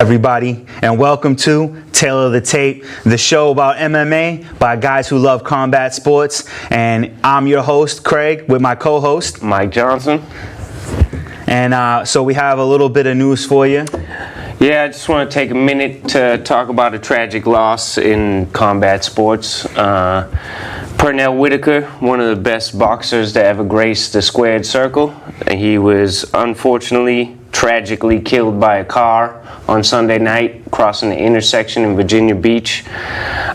everybody, and welcome to Tale of the Tape, the show about MMA by guys who love combat sports. And I'm your host, Craig, with my co-host, Mike Johnson. And so we have a little bit of news for you. Yeah, I just want to take a minute to talk about a tragic loss in combat sports. Pernell Whitaker, one of the best boxers to ever grace the squared circle. He was unfortunately, tragically killed by a car on Sunday night crossing the intersection in Virginia Beach.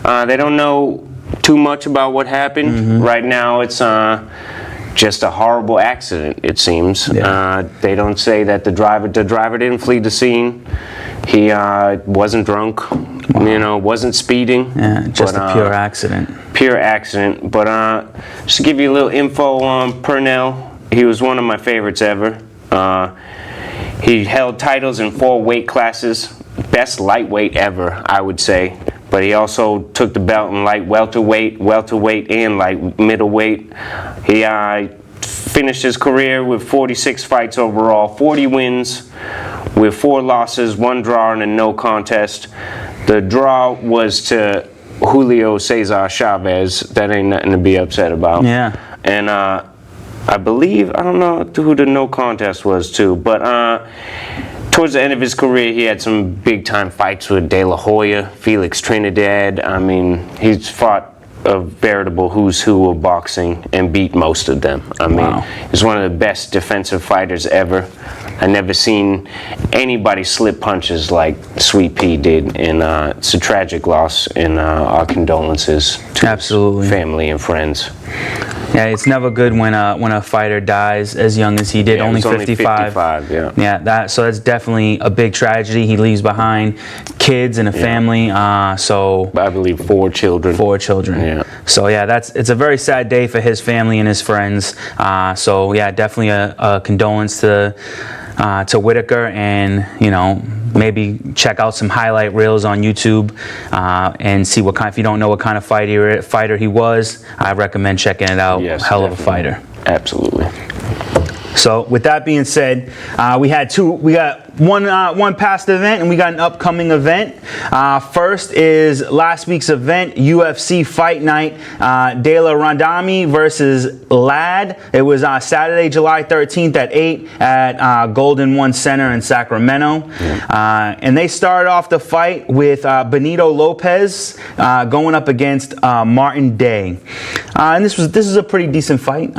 They don't know too much about what happened. Right now it's just a horrible accident, it seems. Yeah. They don't say that the driver didn't flee the scene. He wasn't drunk, wasn't speeding. Yeah, just a pure accident. Pure accident. But just to give you a little info on Pernell, he was one of my favorites ever. He held titles in 4 weight classes, best lightweight ever, I would say. But he also took the belt in light welterweight, and light middleweight. He finished his career with 46 fights overall, 40 wins, with 4 losses, 1 draw, and a no contest. The draw was to Julio Cesar Chavez. That ain't nothing to be upset about. Yeah. And I believe, I don't know who the no contest was to, but towards the end of his career, he had some big-time fights with De La Hoya, Felix Trinidad. I mean, he's fought a veritable who's who of boxing and beat most of them. I mean, he's one of the best defensive fighters ever. I never seen anybody slip punches like Sweet Pea did, and it's a tragic loss, and our condolences to his family and friends. Yeah, it's never good when a fighter dies as young as he did, only 55. Yeah, so that's definitely a big tragedy. He leaves behind kids and a family. So I believe 4 children. 4 children. Yeah. So yeah, it's a very sad day for his family and his friends. So yeah, definitely a condolence to Whitaker, and maybe check out some highlight reels on YouTube and see what kind. If you don't know what kind of fighter he was, I recommend checking it out. Yes, hell definitely. Of a fighter. Absolutely. So with that being said, we got one past event, and we got an upcoming event. First is last week's event, UFC Fight Night, De La Randami versus Ladd. It was Saturday, July 13th at 8 at Golden One Center in Sacramento. And they started off the fight with Benito Lopez going up against Martin Day. And this is a pretty decent fight.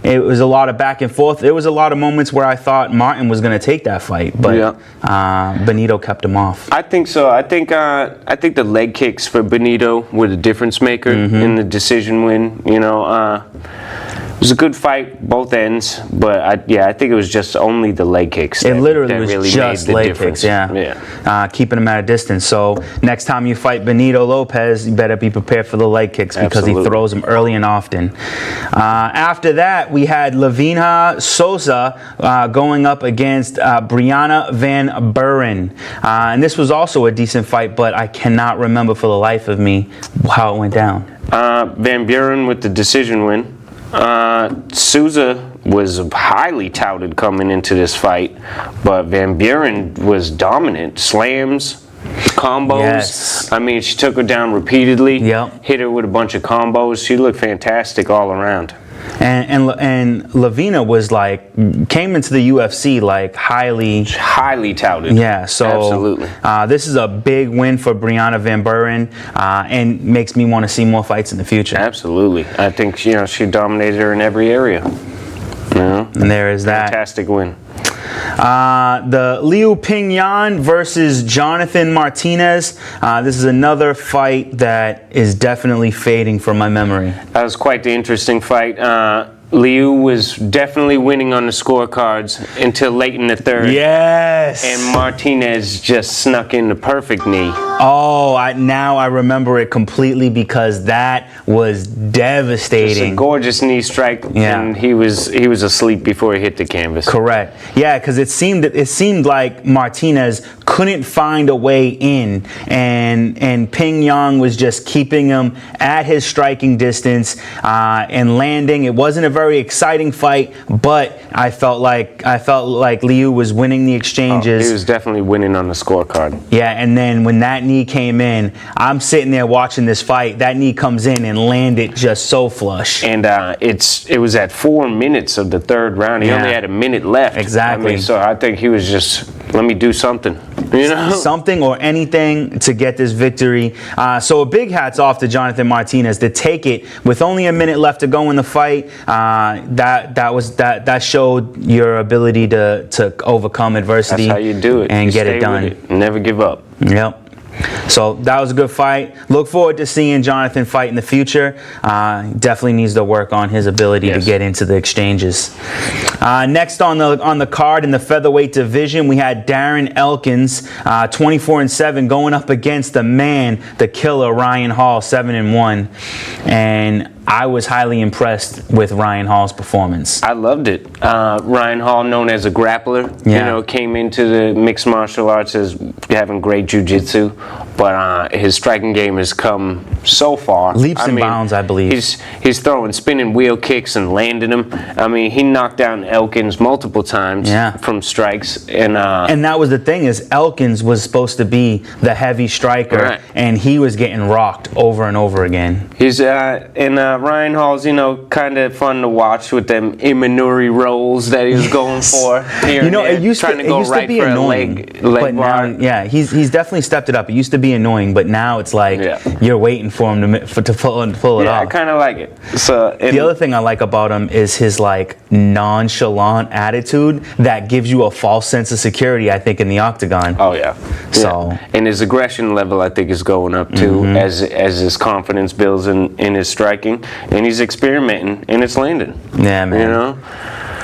It was a lot of back and forth. There was a lot of moments where I thought Martin was going to take that fight, but Benito kept him off. I think so. I think the leg kicks for Benito were the difference maker in the decision win. It was a good fight, both ends, but I think it was just only the leg kicks. It literally was really just made the leg difference. kicks, keeping him at a distance. So next time you fight Benito Lopez, you better be prepared for the leg kicks, because he throws them early and often. After that, we had Lavina Sosa going up against Brianna Van Buren. And this was also a decent fight, but I cannot remember for the life of me how it went down. Van Buren with the decision win. Souza was highly touted coming into this fight, but Van Buren was dominant. Slams, combos. Yes. I mean, she took her down repeatedly. Hit her with a bunch of combos. She looked fantastic all around. And Lavina was came into the UFC highly touted. Yeah, so absolutely. This is a big win for Brianna Van Buren, and makes me want to see more fights in the future. Absolutely. I think she dominated her in every area. And there is that. Fantastic win. The Liu Pingyan versus Jonathan Martinez. This is another fight that is definitely fading from my memory. That was quite the interesting fight. Liu was definitely winning on the scorecards until late in the third. Yes. And Martinez just snuck in the perfect knee. Oh, now I remember it completely because that was It's a devastating. gorgeous knee strike, Yeah. and he was asleep before he hit the canvas. Correct. Yeah, because it seemed like Martinez couldn't find a way in, and Ping Yang was just keeping him at his striking distance and landing. It wasn't a very exciting fight, but I felt like Liu was winning the exchanges. He was definitely winning on the scorecard. Yeah, and then when that knee came in, I'm sitting there watching this fight. That knee comes in and landed just so flush. And it was at 4 minutes of the third round. He Yeah. only had a minute left. Exactly. I mean, so I think he was just, let me do something. You know? Something or anything to get this victory. So a big hats off to Jonathan Martinez to take it with only a minute left to go in the fight. That showed your ability to overcome adversity. That's how you do it. And You get stay it done. with it. Never give up. Yep. So that was a good fight. Look forward to seeing Jonathan fight in the future. Definitely needs to work on his ability to get into the exchanges. Next on the card in the featherweight division, we had Darren Elkins, 24-7, going up against the man, the killer Ryan Hall, 7-1, and I was highly impressed with Ryan Hall's performance. I loved it. Ryan Hall, known as a grappler, came into the mixed martial arts as having great jiu-jitsu, but his striking game has come so far. Leaps and bounds, I believe. He's throwing spinning wheel kicks and landing them. I mean, he knocked down Elkins multiple times from strikes. And that was the thing, is Elkins was supposed to be the heavy striker, and he was getting rocked over and over again. He's Ryan Hall's, kind of fun to watch with them Imanuri rolls that he was going for. Here It used trying to go right be for annoying, a leg now, bar. he's definitely stepped it up. It used to be annoying, but now it's like you're waiting for him to pull it off. I kind of like it. So the other thing I like about him is his nonchalant attitude that gives you a false sense of security, I think, in the octagon. Oh yeah. So and his aggression level, I think, is going up too as his confidence builds in his striking, and he's experimenting and it's landing. Yeah, man.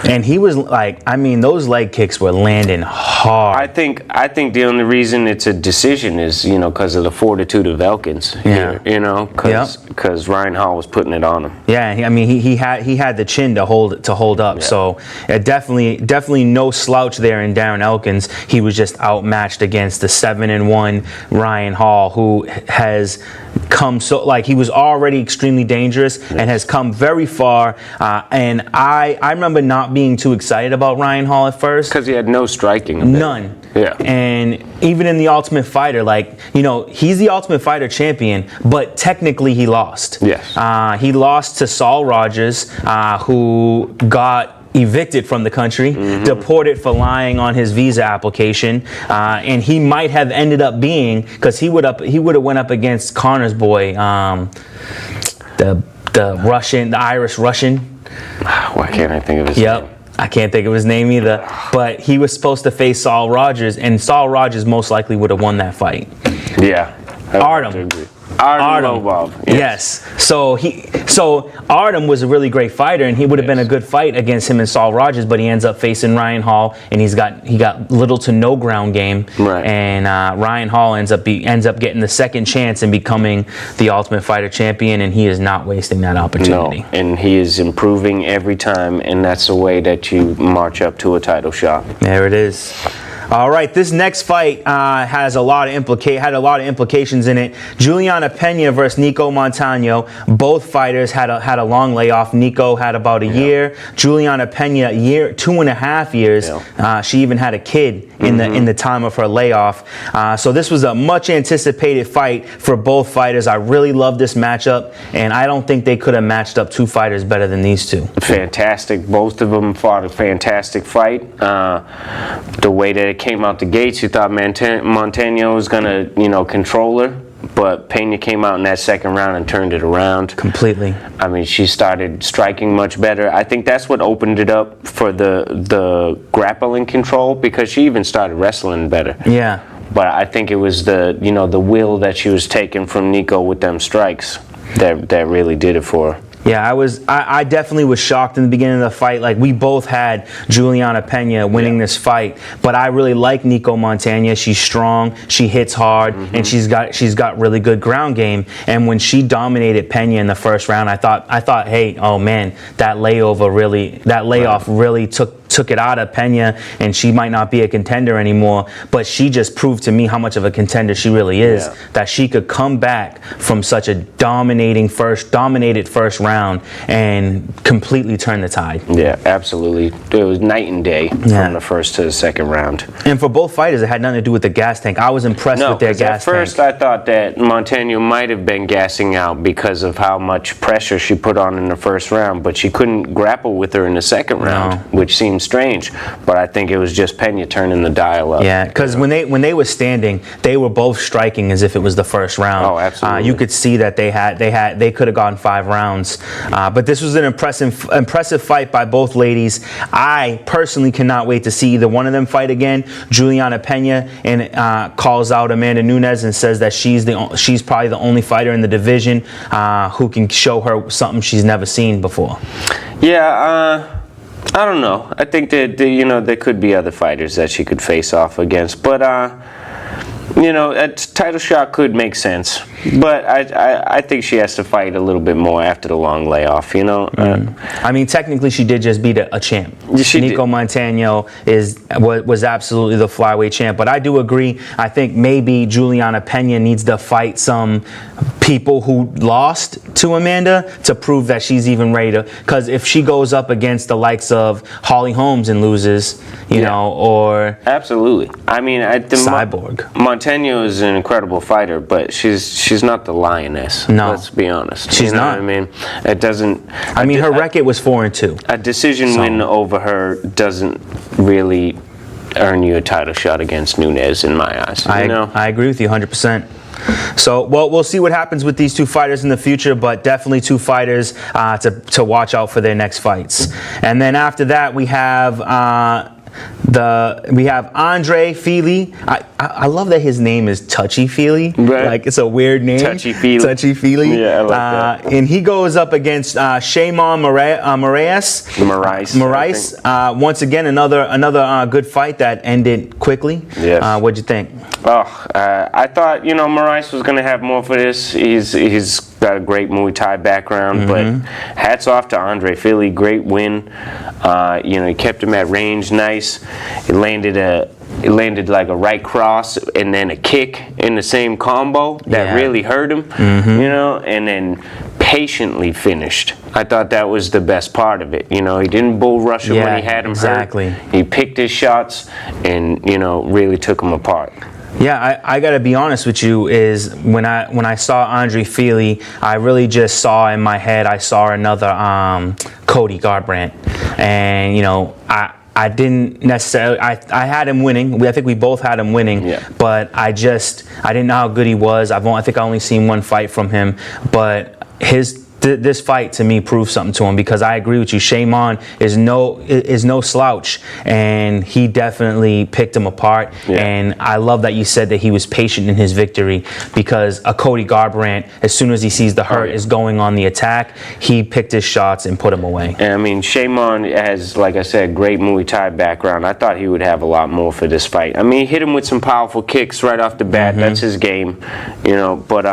And he was those leg kicks were landing hard. I think the only reason it's a decision is, because of the fortitude of Elkins here, because Ryan Hall was putting it on him. Yeah, he had the chin to hold up. Yeah. So definitely no slouch there in Darren Elkins. He was just outmatched against the 7-1 Ryan Hall, who has come he was already extremely dangerous and has come very far. And I remember not being too excited about Ryan Hall at first because he had no striking. None. Yeah. And even in the Ultimate Fighter, he's the Ultimate Fighter champion, but technically he lost. Yes. He lost to Saul Rogers, who got evicted from the country, deported for lying on his visa application, and he might have ended up being, because he would have went up against Connor's boy, the Irish Russian. Why can't I think of his name? I can't think of his name either. But he was supposed to face Saul Rogers, and Saul Rogers most likely would have won that fight. Yeah. Artem. Lobov. Yes. So Artem was a really great fighter, and he would have been a good fight against him and Saul Rogers, but he ends up facing Ryan Hall, and he got little to no ground game. Right. And Ryan Hall ends up getting the second chance and becoming the Ultimate Fighter champion, and he is not wasting that opportunity. No, and he is improving every time, and that's the way that you march up to a title shot. There it is. All right, this next fight had a lot of implications in it. Juliana Pena versus Nico Montano. Both fighters had a long layoff. Nico had about a year. Juliana Pena, 2.5 years. Yeah. She even had a kid in the time of her layoff. So this was a much anticipated fight for both fighters. I really love this matchup, and I don't think they could have matched up two fighters better than these two. Fantastic. Both of them fought a fantastic fight. The way that it came out the gates, you thought Montano was going to, control her, but Pena came out in that second round and turned it around. Completely. I mean, she started striking much better. I think that's what opened it up for the grappling control, because she even started wrestling better. Yeah. But I think it was the will that she was taking from Nico with them strikes that really did it for her. Yeah, I definitely was shocked in the beginning of the fight. Like, we both had Juliana Pena winning this fight, but I really like Nico Montana. She's strong, she hits hard, and she's got really good ground game. And when she dominated Pena in the first round, I thought, hey, oh man, that layoff really took it out of Pena, and she might not be a contender anymore. But she just proved to me how much of a contender she really is. Yeah. That she could come back from such a dominated first round and completely turn the tide. Yeah, absolutely. It was night and day from the first to the second round. And for both fighters, it had nothing to do with the gas tank. I was impressed with their gas tank. At first, I thought that Montana might have been gassing out because of how much pressure she put on in the first round, but she couldn't grapple with her in the second round, which seemed strange. But I think it was just Pena turning the dial up. Yeah, because when they were standing, they were both striking as if it was the first round. Oh, absolutely. You could see that they could have gone 5 rounds. But this was an impressive fight by both ladies. I personally cannot wait to see either one of them fight again. Juliana Pena calls out Amanda Nunes and says that she's probably the only fighter in the division who can show her something she's never seen before. Yeah, I don't know. I think that there could be other fighters that she could face off against, but a title shot could make sense. But I think she has to fight a little bit more after the long layoff. I mean, technically, she did just beat a champ. Nico Montana was absolutely the flyweight champ. But I do agree. I think maybe Juliana Pena needs to fight some people who lost to Amanda to prove that she's even ready to. Because if she goes up against the likes of Holly Holmes and loses, or absolutely. I mean, Cyborg. Montana is an incredible fighter, but she's not the lioness. No, let's be honest. She's not. What I mean, it doesn't. I mean, her record was 4-2. A decision win over her doesn't really earn you a title shot against Nunes in my eyes. I agree with you 100%. So, well, we'll see what happens with these two fighters in the future, but definitely two fighters to watch out for their next fights. And then after that, we have Andre Fili. I love that his name is Touchy Fili. Right. Like, it's a weird name. Touchy Fili. Touchy Fili. Yeah, I like that. And he goes up against Shaymon Moraes. Once again, another good fight that ended quickly. Yes. What'd you think? I thought Moraes was going to have more for this. He's got a great Muay Thai background, but hats off to Andre Fili. Great win. He kept him at range nice. It landed like a right cross and then a kick in the same combo that really hurt him. And then patiently finished. I thought that was the best part of it. He didn't bull rush him when he had him hurt. He picked his shots and really took him apart. Yeah, I gotta be honest with you, is when I saw Andre Fili, I really just saw in my head, I saw another Cody Garbrandt. And I didn't necessarily, I had him winning. I think we both had him winning, but I didn't know how good he was. I think I only seen one fight from him, but this fight to me proved something to him, because I agree with you. Shaymon is no slouch, and he definitely picked him apart. And I love that you said that he was patient in his victory, because a Cody Garbrandt, as soon as he sees the hurt is going on the attack, he picked his shots and put him away. And I mean, Shaymon has, like I said, great Muay Thai background. I thought he would have a lot more for this fight. I mean, he hit him with some powerful kicks right off the bat. That's his game, but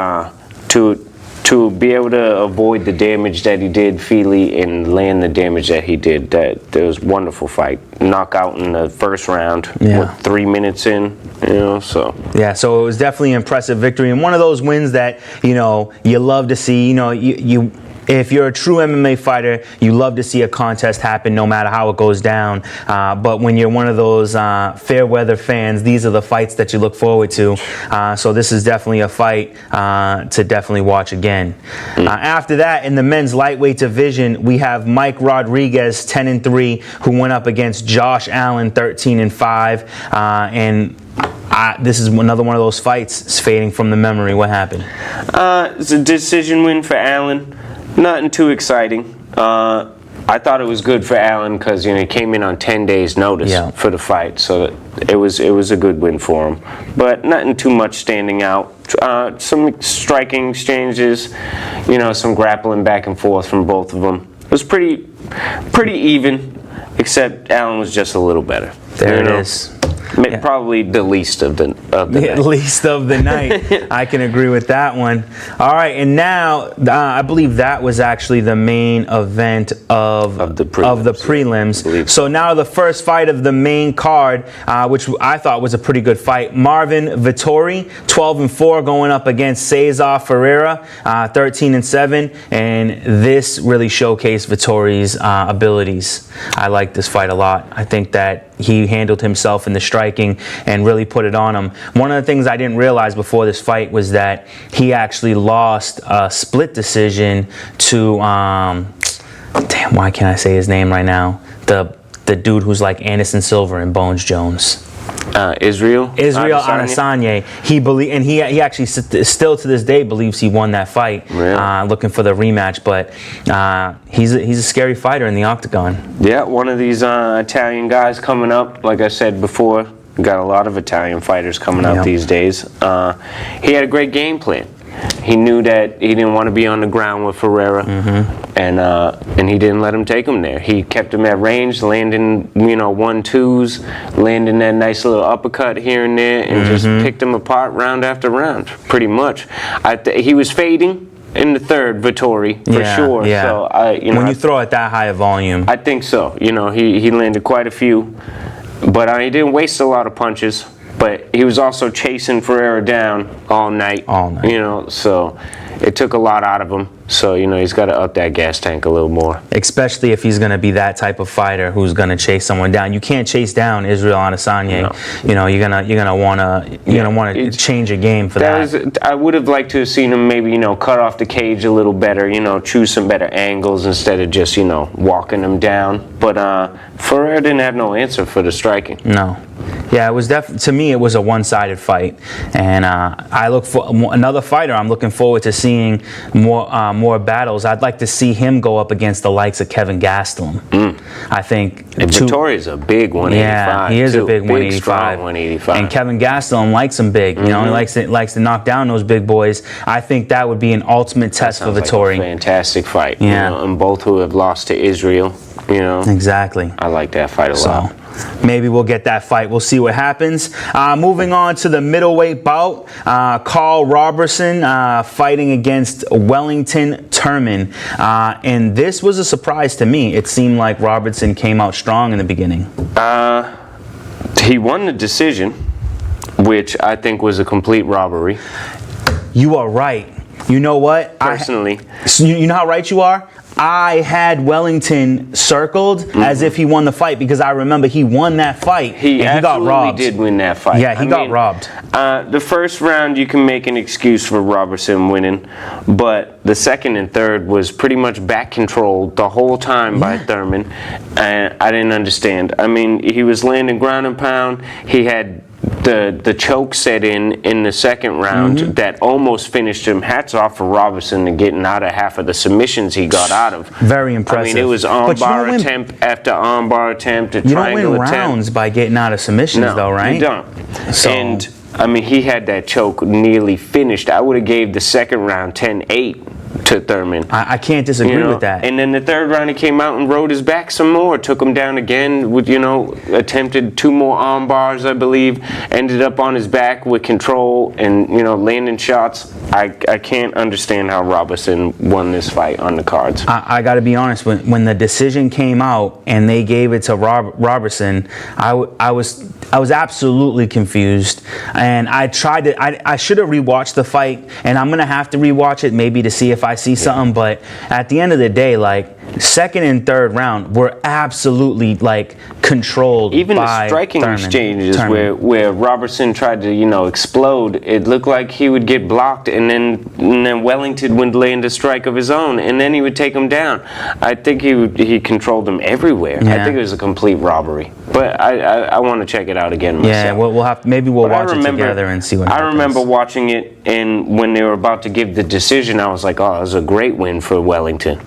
to be able to avoid the damage that he did, Fili, and land the damage that he did, that was a wonderful fight. Knockout in the first round, 3 minutes in, so. Yeah, so it was definitely an impressive victory, and one of those wins that, you love to see. If you're a true MMA fighter, you love to see a contest happen no matter how it goes down. But when you're one of those fair weather fans, these are the fights that you look forward to. So this is definitely a fight to definitely watch again. After that, in the men's lightweight division, we have Mike Rodriguez, 10-3, who went up against Josh Allen, 13-5. This is another one of those fights. It's fading from the memory. What happened? It's a decision win for Allen. Nothing too exciting. I I thought it was good for Allen because he came in on 10 days notice for the fight, so it was a good win for him. But nothing too much standing out. Some striking exchanges, some grappling back and forth from both of them. It was pretty even, except Allen was just a little better. There it is. Probably the least of the night. Least of the night. I can agree with that one. All right, and now I believe that was actually the main event of the prelims. So now the first fight of the main card, which I thought was a pretty good fight. Marvin Vettori, 12-4, going up against Cesar Ferreira, 13-7, and this really showcased Vettori's abilities. I like this fight a lot. I think that he handled himself in the striking and really put it on him. One of the things I didn't realize before this fight was that he actually lost a split decision to damn, why can't I say his name right now? The dude who's like Anderson Silva and Bones Jones. Israel Adesanya. He actually still to this day believes he won that fight. Really? Looking for the rematch, but he's a scary fighter in the octagon. Yeah, one of these Italian guys coming up. Like I said before, we got a lot of Italian fighters coming up these days. He had a great game plan. He knew that he didn't want to be on the ground with Ferreira, and he didn't let him take him there. He kept him at range, landing 1-2s, landing that nice little uppercut here and there, and just picked him apart round after round, pretty much. He was fading in the third, Vettori, for sure. Yeah. So when you throw at that high a volume, I think so. He landed quite a few, but he didn't waste a lot of punches. But he was also chasing Ferreira down all night. So it took a lot out of him. So, he's got to up that gas tank a little more. Especially if he's going to be that type of fighter who's going to chase someone down. You can't chase down Israel Adesanya. No. You're gonna want to change your game for that. I would have liked to have seen him maybe, cut off the cage a little better, choose some better angles instead of just, walking him down. But Ferreira didn't have no answer for the striking. No. Yeah, it was to me, it was a one-sided fight, and I look for another fighter. I'm looking forward to seeing more battles. I'd like to see him go up against the likes of Kevin Gastelum. I think Vettori is a big 185. Yeah, he is a big 185. Strong 185. And Kevin Gastelum likes him big. He likes to knock down those big boys. I think that would be an ultimate test for Vettori. Like a fantastic fight. Yeah, and both who have lost to Israel. Exactly. I like that fight a lot. Maybe we'll get that fight. We'll see what happens. Moving on to the middleweight bout, Carl Robertson fighting against Wellington Turman. And this was a surprise to me. It seemed like Robertson came out strong in the beginning. He won the decision, which I think was a complete robbery. You are right. You know what? Personally. You know how right you are? I had Wellington circled as if he won the fight because I remember he won that fight and he got robbed. He did win that fight. Yeah, he got robbed. The first round you can make an excuse for Robertson winning, but the second and third was pretty much back controlled the whole time by Thurman, and I didn't understand. I mean, he was landing ground and pound. He had the choke set in the second round that almost finished him. Hats off for Robertson and getting out of half of the submissions he got out of. Very impressive. I mean, it was armbar attempt after armbar attempt, a triangle attempt. You don't win rounds by getting out of submissions, though, right? You don't. And I mean, he had that choke nearly finished. I would have gave the second round 10-8 to Thurman. I can't disagree with that. And then the third round he came out and rode his back some more, took him down again with, attempted 2 more arm bars, I believe, ended up on his back with control and, landing shots. I can't understand how Robertson won this fight on the cards. I got to be honest, when the decision came out and they gave it to Robertson, I was absolutely confused, and I should have rewatched the fight, and I'm gonna have to rewatch it maybe to see if I see something. But at the end of the day, like, second and third round were absolutely controlled. Even by the striking Thurman. exchanges where Robertson tried to explode, it looked like he would get blocked, and then Wellington would land a strike of his own, and then he would take him down. I think he controlled him everywhere. I think it was a complete robbery. But I want to check it out again myself. Yeah, we'll have maybe we'll watch it together and see what happens. I remember watching it, and when they were about to give the decision, I was like, oh, that was a great win for Wellington.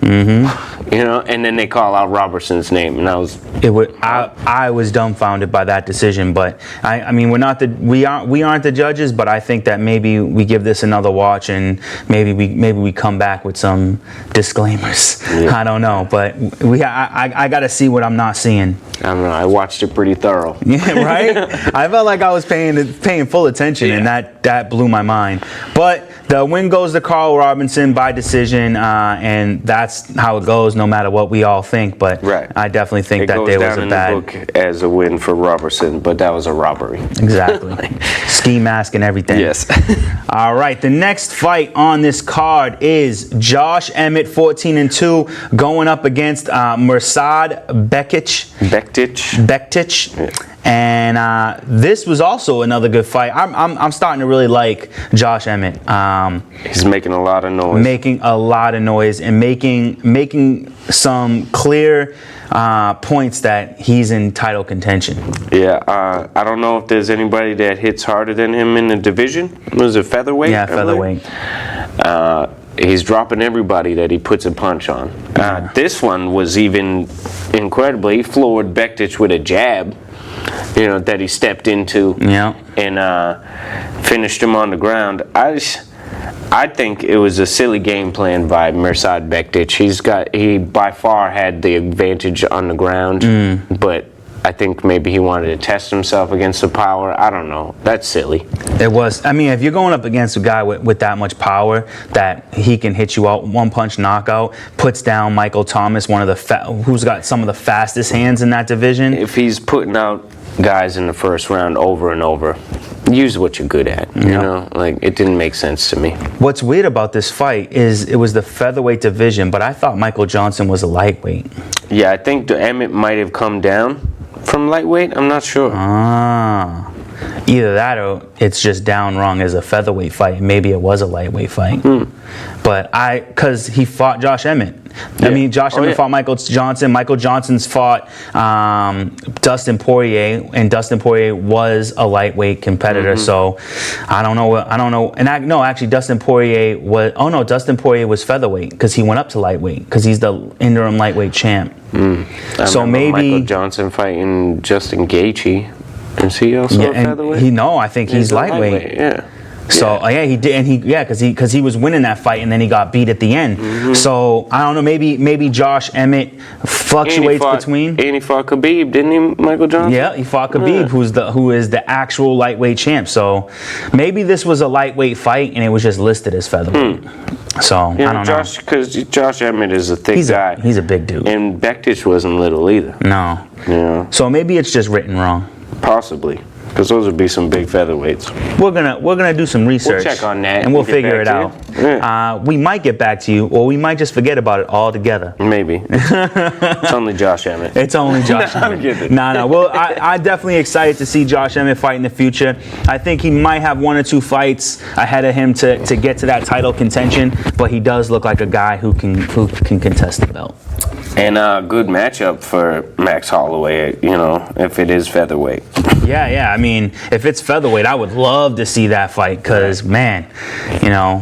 and then they call out Robertson's name, and I was dumbfounded by that decision, but I mean we aren't the judges, but I think that maybe we give this another watch and maybe we come back with some disclaimers. I don't know, but I got to see what I'm not seeing. I don't know. I watched it pretty thorough. Yeah, right. I felt like I was paying full attention, and that blew my mind. But the win goes to Carl Robinson by decision, and that's how it goes, no matter what we all think. But I definitely think that there was a bad. It goes down in the book as a win for Robertson, but that was a robbery. Exactly. Ski mask and everything. Yes. All right. The next fight on this card is Josh Emmett, 14-2, going up against Mirsad Bektic. Yeah. And this was also another good fight. I'm starting to really like Josh Emmett. He's making a lot of noise. Making a lot of noise and making some clear points that he's in title contention. Yeah, I don't know if there's anybody that hits harder than him in the division. Was it featherweight? Yeah, featherweight. He's dropping everybody that he puts a punch on. This one was even incredible. He floored Bektic with a jab, that he stepped into and finished him on the ground. I think it was a silly game plan by Mirsad Bektic. He by far had the advantage on the ground, but I think maybe he wanted to test himself against the power. I don't know. That's silly. It was. I mean, if you're going up against a guy with that much power that he can hit you out, one punch knockout, puts down Michael Thomas, who's got some of the fastest hands in that division. If he's putting out guys in the first round over and over, use what you're good at. It didn't make sense to me. What's weird about this fight is it was the featherweight division, but I thought Michael Johnson was a lightweight. Yeah, I think Emmett might have come down from lightweight. I'm not sure. Either that or it's just down wrong as a featherweight fight. Maybe it was a lightweight fight. But because he fought Josh Emmett. I mean, Josh Emmett fought Michael Johnson. Michael Johnson's fought Dustin Poirier, and Dustin Poirier was a lightweight competitor. So I don't know. And actually, Dustin Poirier was. Oh no, Dustin Poirier was featherweight because he went up to lightweight because he's the interim lightweight champ. So maybe Michael Johnson fighting Justin Gaethje. Is he also a featherweight? I think he's lightweight. Yeah. So he did, and because he was winning that fight, and then he got beat at the end. So I don't know, maybe Josh Emmett fluctuates between. And he fought Khabib, didn't he, Michael Johnson? Yeah, he fought Khabib, who is the actual lightweight champ. So maybe this was a lightweight fight, and it was just listed as featherweight. So I don't know. Because Josh Emmett is a thick guy. He's a big dude. And Bektic wasn't little either. No. Yeah. So maybe it's just written wrong. Possibly. Because those would be some big featherweights. We're gonna do some research. We'll check on that, and we'll figure it out. Yeah. We might get back to you, or we might just forget about it altogether. Maybe. It's only Josh Emmett. It's only Josh Emmett. I'm kidding. No. Well, I'm definitely excited to see Josh Emmett fight in the future. I think he might have 1 or 2 fights ahead of him to get to that title contention, but he does look like a guy who can contest the belt. And a good matchup for Max Holloway, if it is featherweight. Yeah. I mean, if it's featherweight, I would love to see that fight because, man, I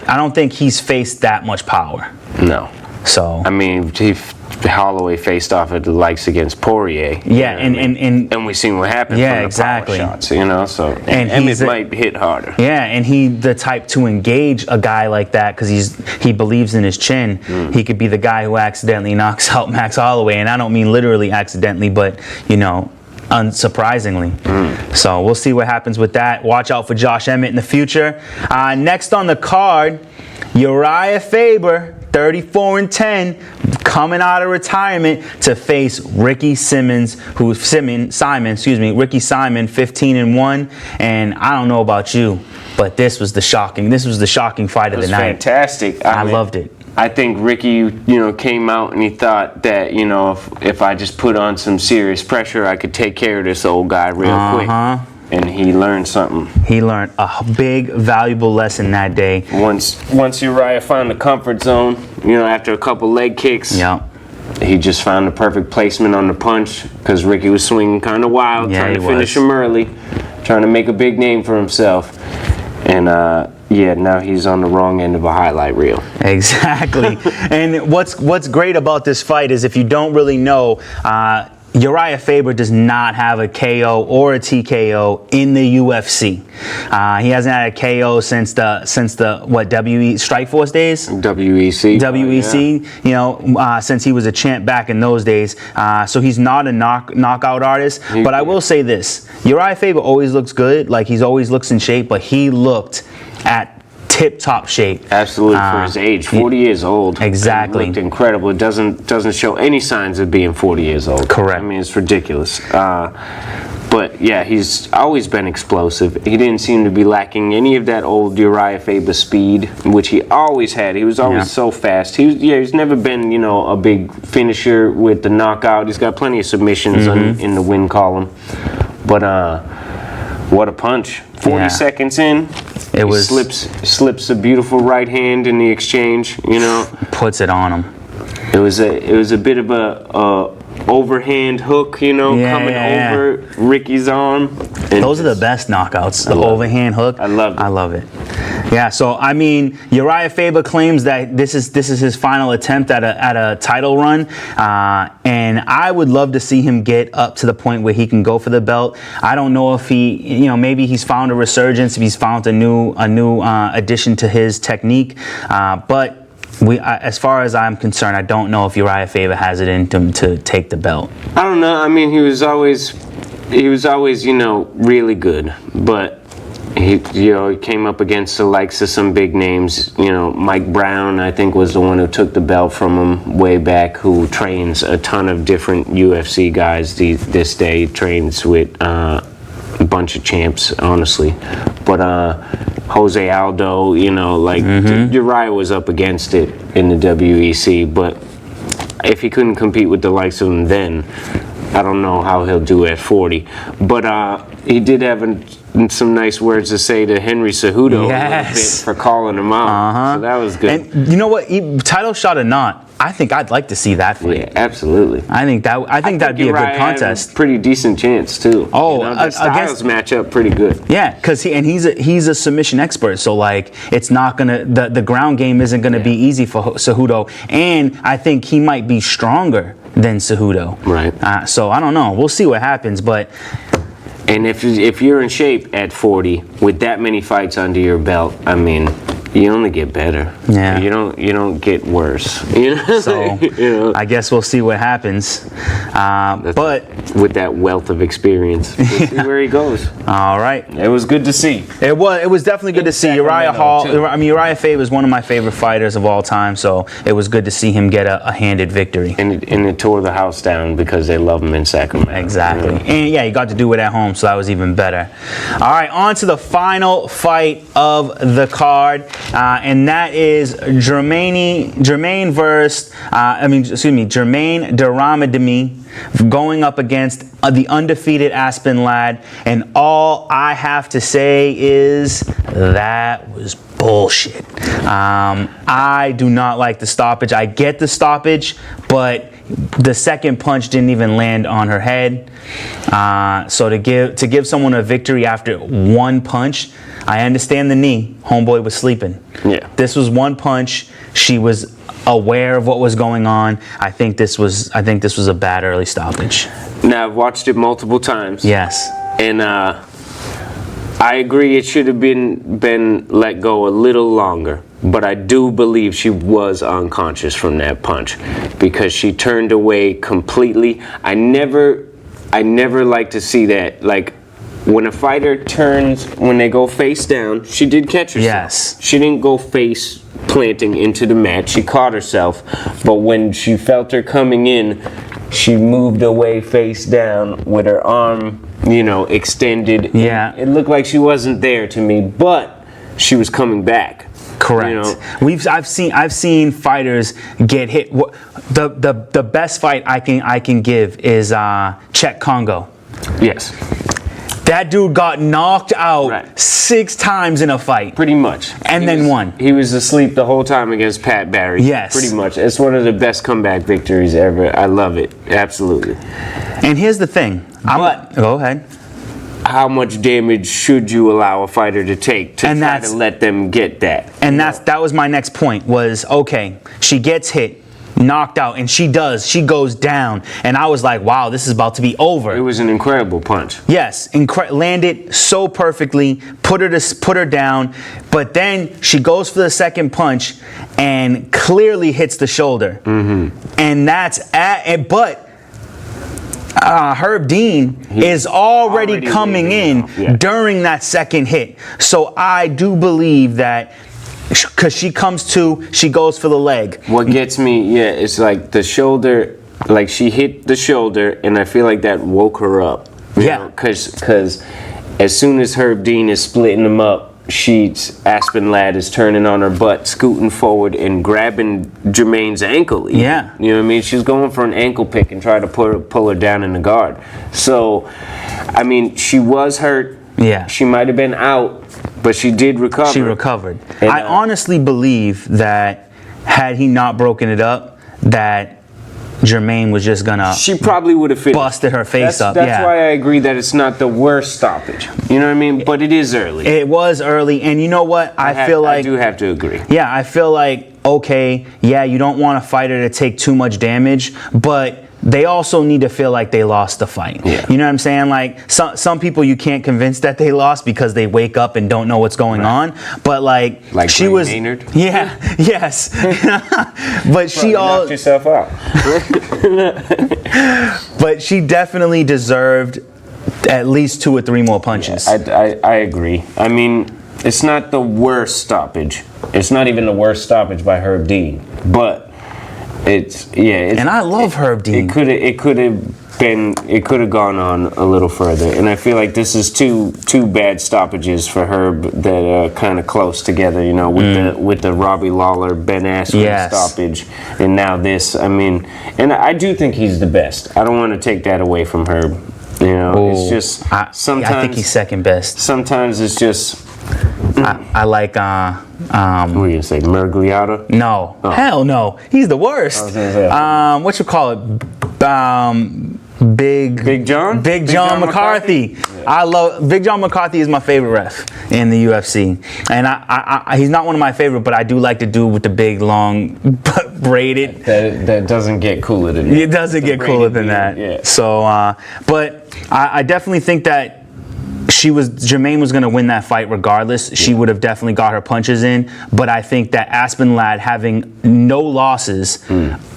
don't think he's faced that much power. No. So I mean, Holloway faced off at the likes against Poirier. Yeah, and we seen what happened. Yeah, from the exactly. Power shots, So and Emmett might hit harder. Yeah, and he the type to engage a guy like that because he believes in his chin. He could be the guy who accidentally knocks out Max Holloway, and I don't mean literally accidentally, but unsurprisingly. So we'll see what happens with that. Watch out for Josh Emmett in the future. Next on the card, Uriah Faber, 34-10, coming out of retirement to face Ricky Simon, 15-1. And I don't know about you, but this was the shocking fight of the night. Fantastic. I loved it. I think Ricky, came out and he thought that, if I just put on some serious pressure, I could take care of this old guy real quick. And he learned something. He learned a big, valuable lesson that day. Once Uriah found the comfort zone, after a couple leg kicks, he just found the perfect placement on the punch because Ricky was swinging kind of wild, trying to finish him early, trying to make a big name for himself. And Yeah, now he's on the wrong end of a highlight reel. Exactly. And what's great about this fight is if you don't really know, Uriah Faber does not have a KO or a TKO in the UFC. He hasn't had a KO since the WE Strikeforce days. WEC. You know, since he was a champ back in those days. So he's not a knockout artist. But I will say this: Uriah Faber always looks good. Like he's always looks in shape. But he looked at tip-top shape. Absolutely, for his age, 40 years old. Exactly. He looked incredible. It doesn't show any signs of being 40 years old. Correct. I mean, it's ridiculous. But yeah, he's always been explosive. He didn't seem to be lacking any of that old Uriah Faber speed, which he always had. He was always so fast. He's never been, you know, a big finisher with the knockout. He's got plenty of submissions in the win column. But what a punch. 40 seconds in. It was slips a beautiful right hand in the exchange, you know. Puts it on him. It was a bit of a overhand hook, you know, coming over Ricky's arm. Those are the best knockouts. The overhand hook. I love it. Yeah. So I mean, Uriah Faber claims that this is his final attempt at a title run, and I would love to see him get up to the point where he can go for the belt. I don't know if maybe he's found a resurgence, if he's found a new addition to his technique, but. As far as I'm concerned, I don't know if Uriah Faber has it in him to take the belt. I don't know. I mean, he was always, you know, really good. But he came up against the likes of some big names. You know, Mike Brown, I think, was the one who took the belt from him way back. Who trains a ton of different UFC guys this day. Trains with a bunch of champs, honestly. But Jose Aldo, you know, like Uriah was up against it in the WEC, but if he couldn't compete with the likes of him then, I don't know how he'll do at 40. But he did have some nice words to say to Henry Cejudo a little bit for calling him out. So that was good. And you know what? Title shot or not, I think I'd like to see that fight. Yeah, absolutely. I think that'd be a good contest. Had a pretty decent chance too. Oh, you know, the styles match up pretty good. Yeah, because he's a submission expert, so like it's not gonna the ground game isn't gonna be easy for Cejudo, and I think he might be stronger than Cejudo. Right. So I don't know. We'll see what happens, but. And if you're in shape at 40 with that many fights under your belt, I mean, you only get better. Yeah. You don't get worse. You know. So you know? I guess we'll see what happens. But with that wealth of experience, we'll see where he goes. All right. It was good to see. It was definitely good to see Uriah Faber is one of my favorite fighters of all time. So it was good to see him get a handed victory. And it tore the house down because they love him in Sacramento. Exactly. And yeah, he got to do it at home, so that was even better. All right, on to the final fight of the card. And that is Jermaine Daramadimi going up against the undefeated Aspen Lad. And all I have to say is that was bullshit. I do not like the stoppage. I get the stoppage, but the second punch didn't even land on her head. So to give someone a victory after one punch, I understand the knee. Homeboy was sleeping. Yeah. This was one punch. She was aware of what was going on. I think this was a bad early stoppage. Now I've watched it multiple times. Yes. And I agree it should have been let go a little longer. But I do believe she was unconscious from that punch because she turned away completely. I never like to see that. Like when a fighter turns, when they go face down, she did catch herself. Yes. She didn't go face planting into the mat. She caught herself. But when she felt her coming in, she moved away face down with her arm, extended. Yeah. It looked like she wasn't there to me, but she was coming back. Correct. I've seen fighters get hit. The best fight I can give is Czech Congo. Yes. That dude got knocked out 6 times in a fight. Pretty much. And then won. He was asleep the whole time against Pat Barry. Yes. Pretty much. It's one of the best comeback victories ever. I love it. Absolutely. And here's the thing. Go ahead. how much damage should you allow a fighter to take to try to let them get that? And that was my next point was, okay, she gets hit, knocked out, and she goes down, and I was like, wow, this is about to be over. It was an incredible punch. Yes, landed so perfectly, put her down, but then she goes for the second punch and clearly hits the shoulder. And but Herb Dean is already coming in during that second hit. So I do believe that because she comes to, she goes for the leg. What gets me, it's like the shoulder, like she hit the shoulder, and I feel like that woke her up. Because as soon as Herb Dean is splitting them up, Aspen Ladd is turning on her butt, scooting forward and grabbing Jermaine's ankle. Yeah. You know what I mean? She's going for an ankle pick and try to pull her down in the guard. So, I mean, she was hurt. Yeah. She might have been out, but she did recover. She recovered. And, I honestly believe that had he not broken it up, that Jermaine was just gonna. She probably would have finished. Busted her face up. That's why I agree that it's not the worst stoppage. You know what I mean? But it is early. It was early, and you know what? I feel like I do have to agree. Yeah, I feel like okay. Yeah, you don't want a fighter to take too much damage, but they also need to feel like they lost the fight. Yeah. You know what I'm saying? Like some people you can't convince that they lost because they wake up and don't know what's going on. But like she Blaine was. Maynard? Yeah. Yes. But she knocked yourself out. But she definitely deserved at least 2 or 3 more punches. I agree. I mean, it's not the worst stoppage. It's not even the worst stoppage by Herb Dean. But and I love Herb Dean. It could have gone on a little further, and I feel like this is two bad stoppages for Herb that are kind of close together. You know, with the Robbie Lawler, Ben Askren stoppage, and now this. I mean, and I do think he's the best. I don't want to take that away from Herb. You know, it's just sometimes I think he's second best. Sometimes it's just. I like what are you gonna say, Mergliata? No, hell no, he's the worst. What you call it? Big John McCarthy. Yeah. I love Big John McCarthy is my favorite ref in the UFC, and he's not one of my favorite, but I do like the dude with the big long braided. That doesn't get cooler than that. It doesn't get cooler than that. Yeah. So, but I definitely think that. Jermaine was going to win that fight regardless. She would have definitely got her punches in. But I think that Aspen Ladd, having no losses,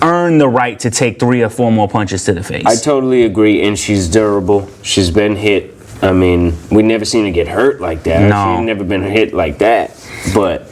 earned the right to take 3 or 4 more punches to the face. I totally agree, and she's durable. She's been hit. I mean, we never seen her get hurt like that. No. She's never been hit like that. But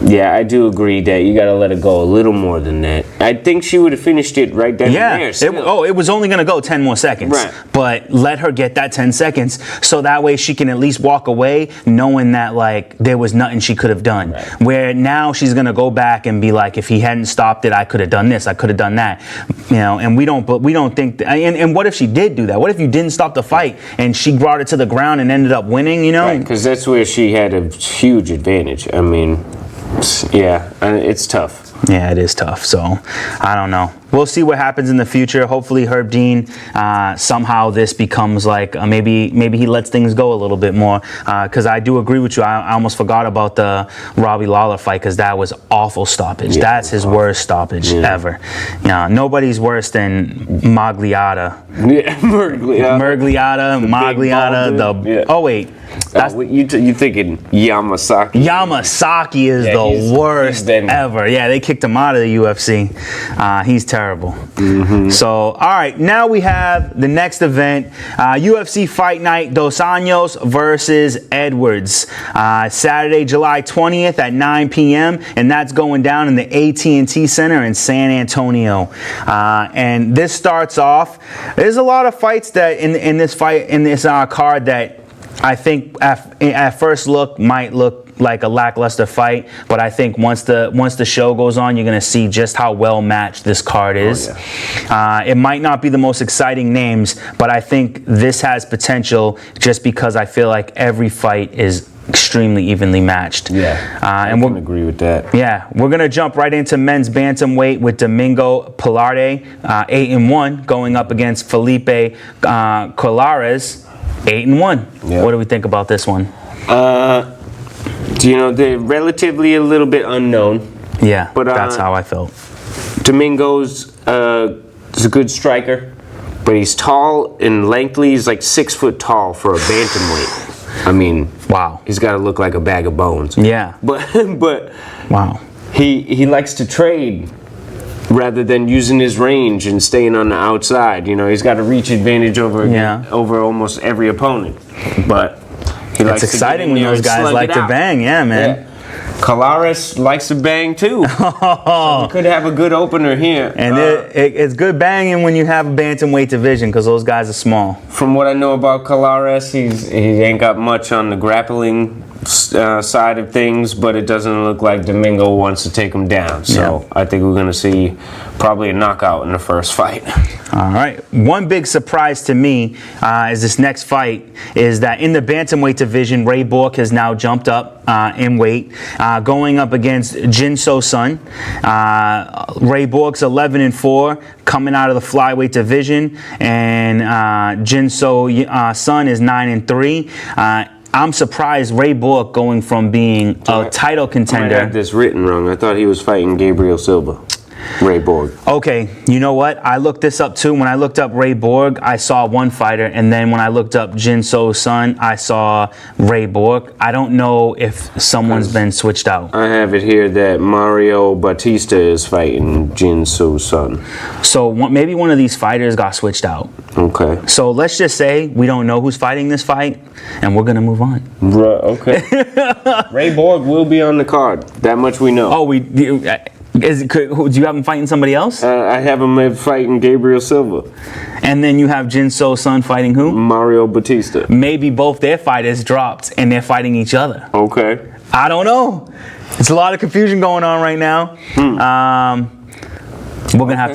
yeah, I do agree that you got to let it go a little more than that. I think she would have finished it right then and there. Still. It was only going to go 10 more seconds. Right. But let her get that 10 seconds so that way she can at least walk away knowing that, like, there was nothing she could have done. Right. Where now she's going to go back and be like, if he hadn't stopped it, I could have done this, I could have done that. You know, and we don't think that, and what if she did do that? What if you didn't stop the fight and she brought it to the ground and ended up winning, you know? Right, because that's where she had a huge advantage. I mean, yeah, it's tough. Yeah, it is tough. So, I don't know. We'll see what happens in the future. Hopefully, Herb Dean, somehow this becomes like, maybe he lets things go a little bit more. Because I do agree with you. I almost forgot about the Robbie Lawler fight because that was awful stoppage. Yeah, that's his worst stoppage ever. Yeah, nobody's worse than Magliata. Yeah, Magliata. Oh, wait. You thinking Yamasaki? Yamasaki is the worst ever. Yeah, they kicked him out of the UFC. He's terrible. So, all right, now we have the next event, UFC Fight Night, Dos Anjos versus Edwards. Saturday, July 20th at 9 p.m., and that's going down in the AT&T Center in San Antonio. And this starts off, there's a lot of fights that in this card that I think at first look might look like a lackluster fight, but I think once the show goes on, you're going to see just how well matched this card is. Oh, yeah. It might not be the most exciting names, but I think this has potential just because I feel like every fight is extremely evenly matched. Yeah, I can agree with that. Yeah, we're going to jump right into men's bantamweight with Domingo Pilarde, 8-1, going up against Felipe Colares. 8-1. Yeah. What do we think about this one? They're relatively a little bit unknown. Yeah, But, that's how I felt. Domingo's is a good striker, but he's tall and lengthy. He's like 6 foot tall for a bantamweight. I mean, Wow. he's got to look like a bag of bones. Yeah. But Wow. he likes to trade rather than using his range and staying on the outside. He's got a reach advantage over almost every opponent. But he likes It's to get in exciting when there those and guys slug like it to out. bang. Yeah, man. Yeah. Colares likes to bang too. So we could have a good opener here. And it's good banging when you have a bantamweight division because those guys are small. From what I know about Colares, he ain't got much on the grappling side of things, but it doesn't look like Domingo wants to take him down. So I think we're going to see probably a knockout in the first fight. All right. One big surprise to me is this next fight is that in the bantamweight division, Ray Bork has now jumped up in weight, going up against Jinso Sun. Ray Bork's 11-4, coming out of the flyweight division, and Jinso Sun is 9-3. I'm surprised Ray Bork going from being a title I contender. have this written wrong. I thought he was fighting Gabriel Silva. Ray Borg. Okay, you know what? I looked this up too. When I looked up Ray Borg, I saw one fighter, and then when I looked up Jinso Sun, I saw Ray Borg. I don't know if someone's been switched out. I have it here that Mario Batista is fighting Jin Soo Sun. So maybe one of these fighters got switched out. Okay. So let's just say we don't know who's fighting this fight, and we're gonna move on. Okay. Ray Borg will be on the card. That much we know. Oh, do you have him fighting somebody else? I have him fighting Gabriel Silva. And then you have Jinso Sun fighting who? Mario Batista. Maybe both their fighters dropped and they're fighting each other. Okay. I don't know. It's a lot of confusion going on right now. We're gonna have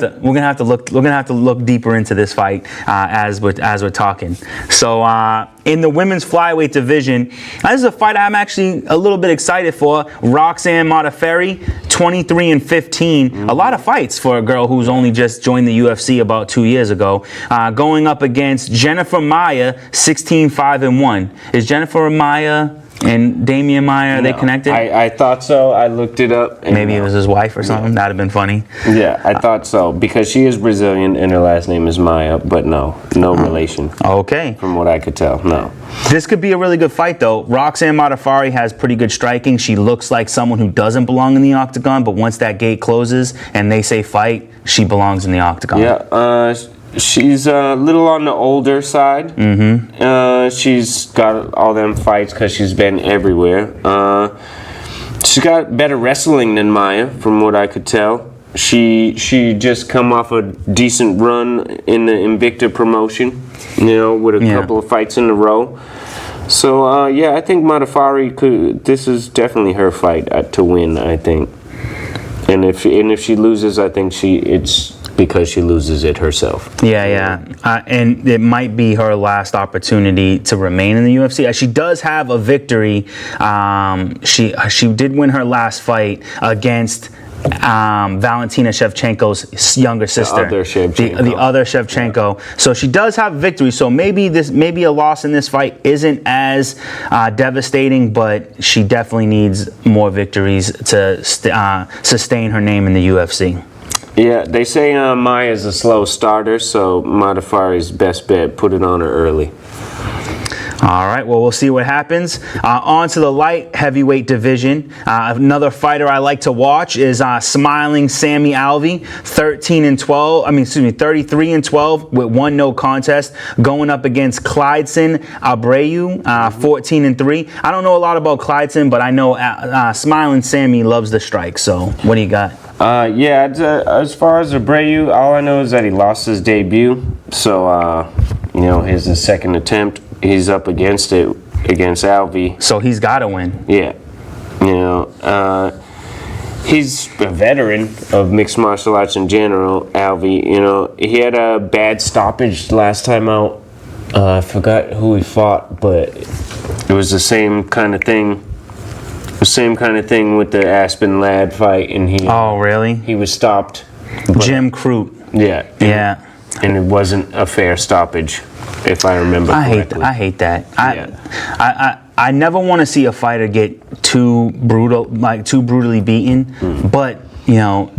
to look deeper into this fight as we're talking. So in the women's flyweight division, this is a fight I'm actually a little bit excited for. Roxanne Modafferi, 23-15. A lot of fights for a girl who's only just joined the UFC about 2 years ago. Going up against Jennifer Maia, 16-5-1. Is Jennifer Maia and Damian Maia, are they connected? I thought so. I looked it up. And Maybe it was his wife or something. That'd have been funny. Yeah, I thought so. Because she is Brazilian and her last name is Maia, but no relation. Okay. From what I could tell, no. This could be a really good fight, though. Roxanne Modafferi has pretty good striking. She looks like someone who doesn't belong in the octagon, but once that gate closes and they say fight, she belongs in the octagon. Yeah, she's a little on the older side. She's got all them fights because she's been everywhere. She's got better wrestling than Maia, from what I could tell. She just come off a decent run in the Invicta promotion, with a couple of fights in a row. So I think Modafferi this is definitely her fight to win, I think. And if she loses, I think it's because she loses it herself. Yeah. And it might be her last opportunity to remain in the UFC. She does have a victory. She did win her last fight against Valentina Shevchenko's younger sister. The other Shevchenko. So she does have victory. So maybe a loss in this fight isn't as devastating, but she definitely needs more victories to sustain her name in the UFC. Yeah, they say Maia's a slow starter, so Modafferi's best bet, put it on her early. All right, well, we'll see what happens. On to the light heavyweight division. Another fighter I like to watch is Smiling Sammy Alvey, 33-12 with one no contest, going up against Clydeson Abreu, 14-3. I don't know a lot about Clydeson, but I know Smiling Sammy loves the strike. So, what do you got? As far as Abreu, all I know is that he lost his debut. So, his second attempt. He's up against Alvey. So he's got to win. Yeah. He's a veteran of mixed martial arts in general, Alvey. He had a bad stoppage last time out. I forgot who he fought, but it was the same kind of thing. The same kind of thing with the Aspen Ladd fight, and he. Oh, really? He was stopped. Jim Crute. Yeah. Yeah. and it wasn't a fair stoppage, if I remember correctly. I hate that. Yeah. I never want to see a fighter get too brutally beaten, but you know,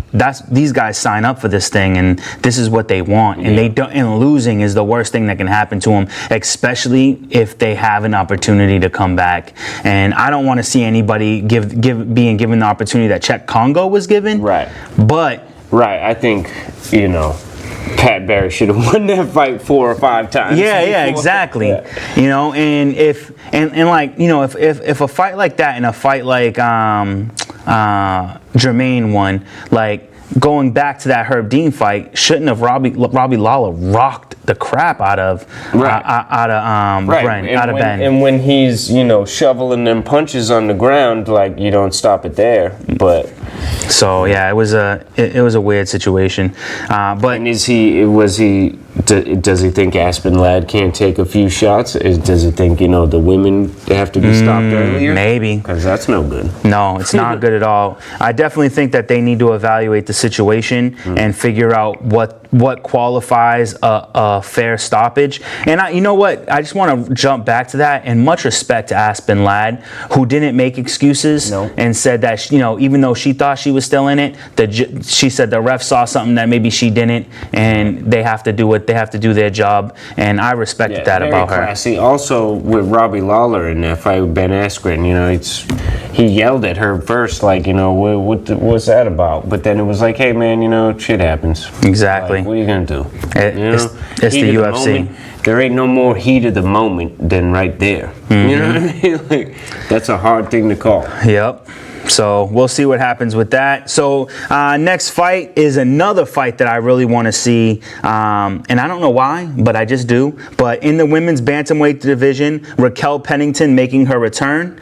these guys sign up for this thing, and this is what they want, and they don't. And losing is the worst thing that can happen to them, especially if they have an opportunity to come back. And I don't want to see anybody being given the opportunity that Czech Congo was given. Right. But I think, you know, Pat Barry should have won that fight 4 or 5 times. Yeah, exactly. Yeah. You know, and if a fight like that and a fight like Jermaine won, like going back to that Herb Dean fight, shouldn't have Robbie Lawler rocked the crap out of Ben. And when he's, you know, shoveling them punches on the ground, like, you don't stop it there. But so yeah, it was a weird situation. But and does he think Aspen Ladd can't take a few shots? Does he think, you know, the women have to be stopped earlier? Maybe. Because that's no good. No, it's not good at all. I definitely think that they need to evaluate the situation and figure out what qualifies a fair stoppage. And you know what? I just want to jump back to that. And much respect to Aspen Ladd, who didn't make excuses and said that, you know, even though she thought she was still in it, she said the ref saw something that maybe she didn't, and they have to do their job. And I respected that about her. Classy. Also, with Robbie Lawler in that fight with Ben Askren, you know, he yelled at her first, like, you know, what's that about? But then it was like, hey, man, you know, shit happens. Exactly. Like, what are you going to do? It's the UFC. There ain't no more heat of the moment than right there. You know what I mean? Like, that's a hard thing to call. Yep. So we'll see what happens with that. So next fight is another fight that I really want to see. And I don't know why, but I just do. But in the women's bantamweight division, Raquel Pennington making her return.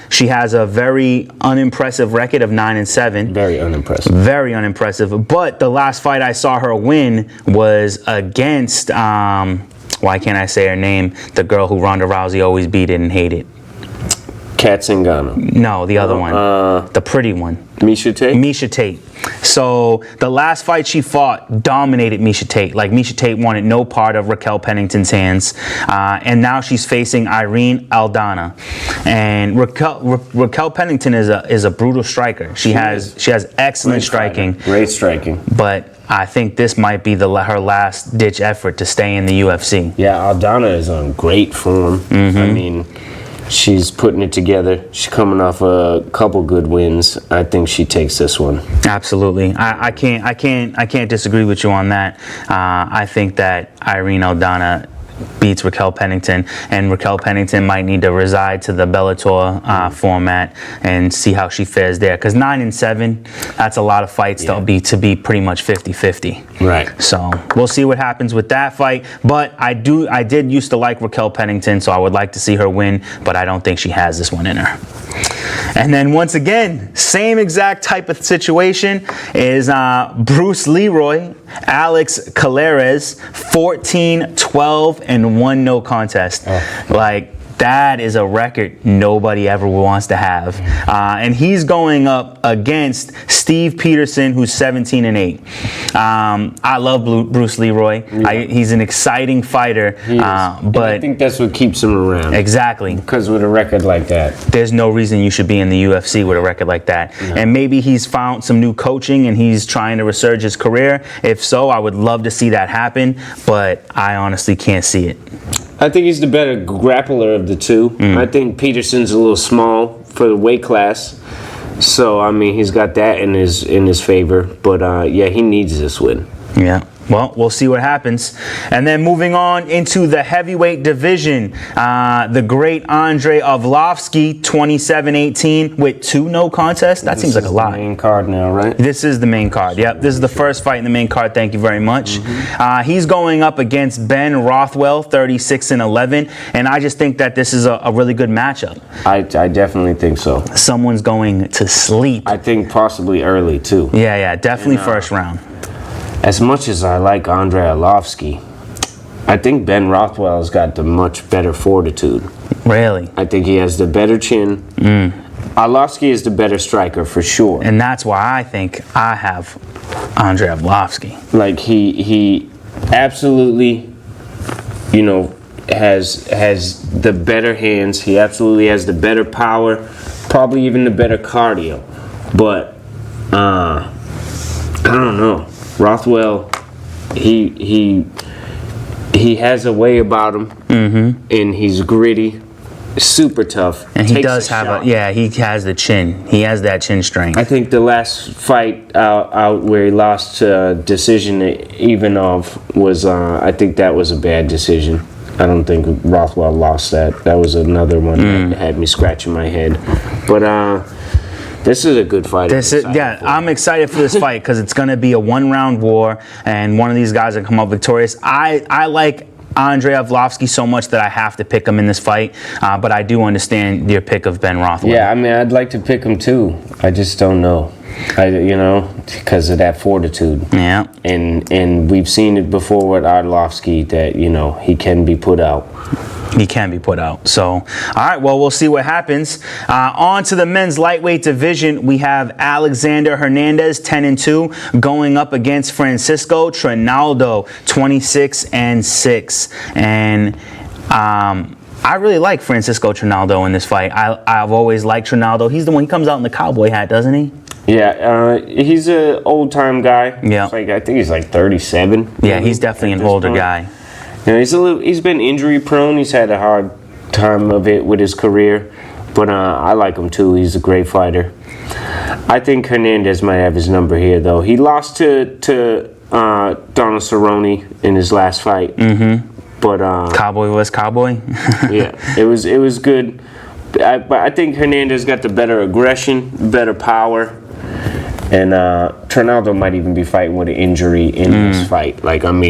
She has a very unimpressive record of 9-7. Very unimpressive. Very unimpressive. But the last fight I saw her win was against, why can't I say her name? The girl who Ronda Rousey always beat it and hated. Kat Zingano. No, the other one. The pretty one. Miesha Tate? Miesha Tate. So the last fight she fought dominated Miesha Tate. Like, Miesha Tate wanted no part of Raquel Pennington's hands. And now she's facing Irene Aldana. And Raquel Pennington is a brutal striker. She has excellent striking. Great striking. But I think this might be her last ditch effort to stay in the UFC. Yeah, Aldana is on great form. I mean, she's putting it together. She's coming off a couple good wins. I think she takes this one. Absolutely. I can't disagree with you on that. I think that Irene Aldana beats Raquel Pennington, and Raquel Pennington might need to reside to the Bellator format and see how she fares there. Because 9-7, that's a lot of fights to be pretty much 50-50. Right. So we'll see what happens with that fight. But I did used to like Raquel Pennington, so I would like to see her win, but I don't think she has this one in her. And then once again, same exact type of situation is Bruce Leroy, Alex Calares, 14-12 and 1 no contest. Like, that is a record nobody ever wants to have. And he's going up against Steve Peterson, who's 17-8. I love Bruce Leroy. Yeah. He's an exciting fighter. But I think that's what keeps him around. Exactly. Because with a record like that, there's no reason you should be in the UFC with a record like that. No. And maybe he's found some new coaching and he's trying to resurge his career. If so, I would love to see that happen, but I honestly can't see it. I think he's the better grappler of the two. I think Peterson's a little small for the weight class. So, I mean, he's got that in his favor. But, yeah, he needs this win. Yeah. Well, we'll see what happens. And then moving on into the heavyweight division, the great Andrei Arlovski, 27-18 with 2 no contests. That seems like a lot. This is the main card now, right? This is the main card. Yep, this is the first fight in the main card. Thank you very much. He's going up against Ben Rothwell, 36-11, and I just think that this is a really good matchup. I definitely think so. Someone's going to sleep. I think possibly early, too. Yeah, definitely first round. As much as I like Andrei Arlovski, I think Ben Rothwell's got the much better fortitude. Really? I think he has the better chin. Arlovski is the better striker for sure. And that's why I think I have Andrei Arlovski. Like he absolutely, has the better hands. He absolutely has the better power, probably even the better cardio. But I don't know. Rothwell, he has a way about him, and he's gritty, super tough. And he does have he has the chin. He has that chin strength. I think the last fight out where he lost decision Ivanov was, I think that was a bad decision. I don't think Rothwell lost that. That was another one that had me scratching my head. But this is a good fight. I'm excited for this fight because it's going to be a one-round war, and one of these guys will come up victorious. I like Andrei Arlovski so much that I have to pick him in this fight, but I do understand your pick of Ben Rothwell. Yeah, I mean, I'd like to pick him too. I just don't know. Because of that fortitude. Yeah. And we've seen it before with Arlovski that, he can be put out. He can be put out. So, all right, well, we'll see what happens. On to the men's lightweight division. We have Alexander Hernandez, 10-2, going up against Francisco Trinaldo, 26-6. And I really like Francisco Trinaldo in this fight. I've always liked Trinaldo. He's the one, he comes out in the cowboy hat, doesn't he? Yeah, he's an old-time guy. Yeah. I think he's like 37. Yeah, he's definitely an older guy. He's been injury-prone. He's had a hard time of it with his career. But I like him, too. He's a great fighter. I think Hernandez might have his number here, though. He lost to Donald Cerrone in his last fight. Mm-hmm. But Cowboy was Cowboy. yeah, it was good. But I think Hernandez got the better aggression, better power. And Trinaldo might even be fighting with an injury in this fight.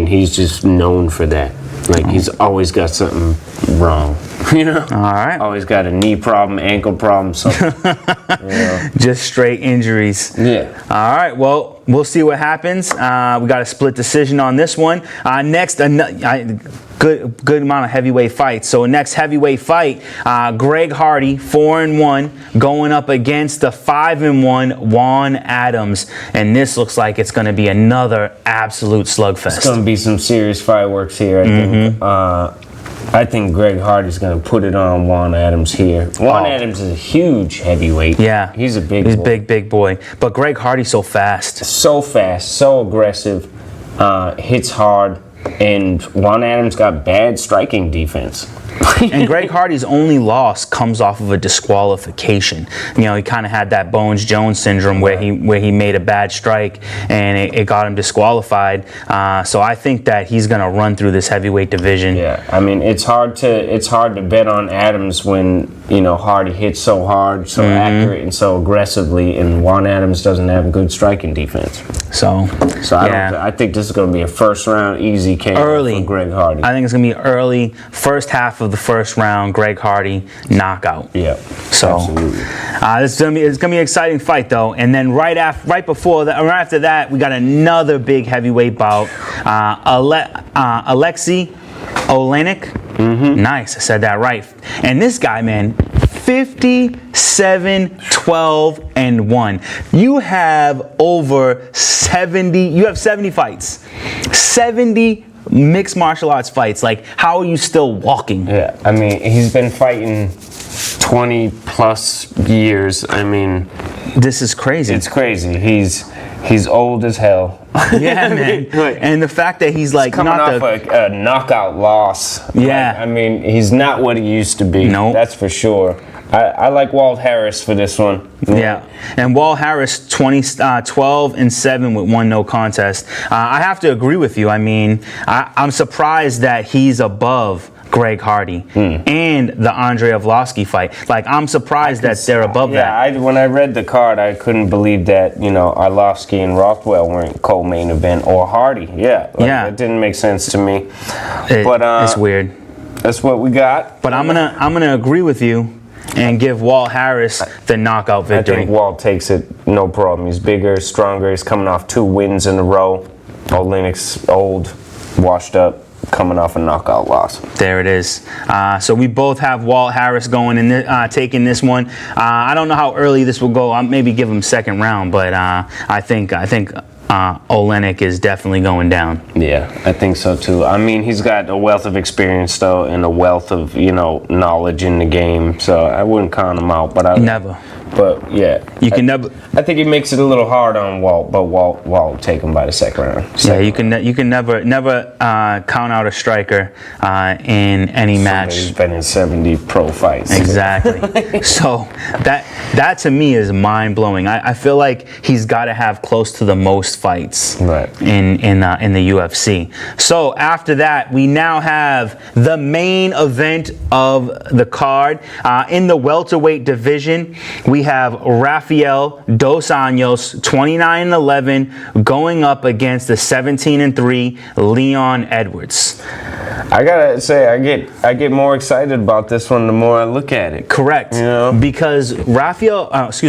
He's just known for that. He's always got something wrong. All right. Always got a knee problem, ankle problem, something. Just straight injuries. Yeah. All right. Well, we'll see what happens. We got a split decision on this one. Next, good amount of heavyweight fights. So next heavyweight fight, Greg Hardy, 4-1, going up against the 5-1 Juan Adams, and this looks like it's going to be another absolute slugfest. It's going to be some serious fireworks here. I think Greg Hardy's going to put it on Juan Adams here. Juan Adams is a huge heavyweight. Yeah. He's a big boy. Big boy. But Greg Hardy's so fast. So fast, so aggressive, hits hard, and Juan Adams got bad striking defense. And Greg Hardy's only loss comes off of a disqualification. He kind of had that Bones-Jones syndrome where he made a bad strike and it got him disqualified. So I think that he's going to run through this heavyweight division. Yeah, it's hard to bet on Adams when Hardy hits so hard, so accurate, and so aggressively, and Juan Adams doesn't have good striking defense. So I think this is going to be a first round easy KO for Greg Hardy. I think it's going to be early, first half of the first round, Greg Hardy knockout. Yeah. So absolutely. It's going to be an exciting fight though. And then right after that, we got another big heavyweight bout. Alexei Olenek. Nice, I said that right. And this guy, man, 57-12-1. You have over 70. You have 70 fights. 70 mixed martial arts fights. How are you still walking? Yeah, he's been fighting 20 plus years. This is crazy. It's crazy. He's old as hell. Yeah, man. And the fact that he's coming off a knockout loss. Yeah. He's not what he used to be. No. That's for sure. I like Walt Harris for this one. Yeah. And Walt Harris, 12-7 with 1 no contest. I have to agree with you. I'm surprised that he's above Greg Hardy and the Andrei Arlovski fight. I'm surprised that they're above that. When I read the card, I couldn't believe that Arlovski and Rothwell weren't co-main event, or Hardy. It didn't make sense to me. It's weird. That's what we got. But I'm gonna agree with you and give Walt Harris the knockout victory. I think Walt takes it, no problem. He's bigger, stronger. He's coming off 2 wins in a row. Olenek's old, washed up, coming off a knockout loss. There it is. So we both have Walt Harris going in, taking this one. I don't know how early this will go. I'll maybe give him second round, but I think Olenek is definitely going down. Yeah, I think so too. I mean, he's got a wealth of experience though, and a wealth of knowledge in the game. So I wouldn't count him out. But Never. But yeah, You can never. I think it makes it a little hard on Walt, but Walt will take him by the second round. Yeah, you can never count out a striker in any match. He's been in 70 pro fights. Exactly. So that to me is mind blowing. I feel like he's got to have close to the most fights Right. in the UFC. So after that, we now have the main event of the card in the welterweight division. We have Rafael Dos Anjos, 29-11, going up against the 17-3 Leon Edwards. I gotta say, I get more excited about this one the more I look at it. Correct. Because Rafael Dos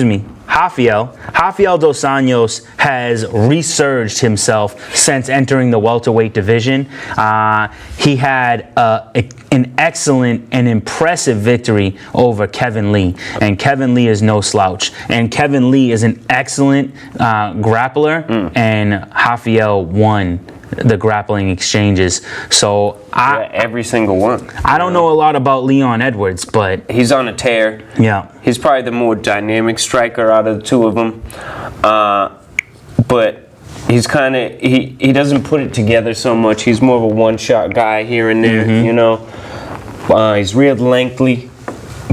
Anjos has resurged himself since entering the welterweight division. He had an excellent and impressive victory over Kevin Lee, and Kevin Lee is no slouch. And Kevin Lee is an excellent grappler, and Rafael won the grappling exchanges. So Every single one. I don't know a lot about Leon Edwards, but He's on a tear. yeah. He's probably the more dynamic striker out of the two of them. But he's kind of, he doesn't put it together so much. He's more of a one-shot guy here and there, he's real lengthy.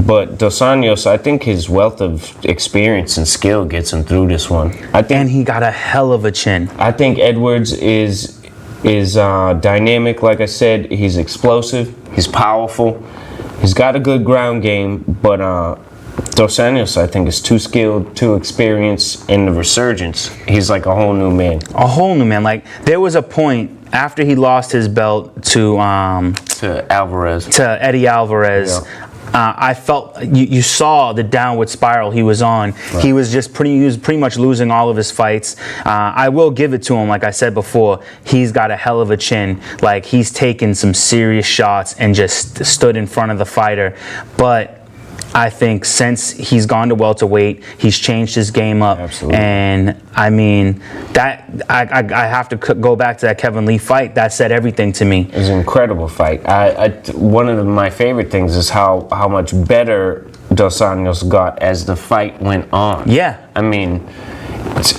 But Dos Anjos, I think his wealth of experience and skill gets him through this one. And he got a hell of a chin. I think Edwards is dynamic. Like I said, he's explosive. He's powerful. He's got a good ground game, but Dos Anjos, I think, is too skilled, too experienced in the resurgence. He's like a whole new man. A whole new man. Like, there was a point after he lost his belt to Eddie Alvarez. Yeah. I felt you saw the downward spiral he was on. Right. He was pretty much losing all of his fights. I will give it to him, like I said before. He's got a hell of a chin. Like, he's taken some serious shots and just stood in front of the fighter. But I think since he's gone to welterweight, he's changed his game up. Absolutely. And I mean, that I have to go back to that Kevin Lee fight. That said everything to me. It was an incredible fight. One of my favorite things is how much better Dos Anjos got as the fight went on. Yeah. I mean,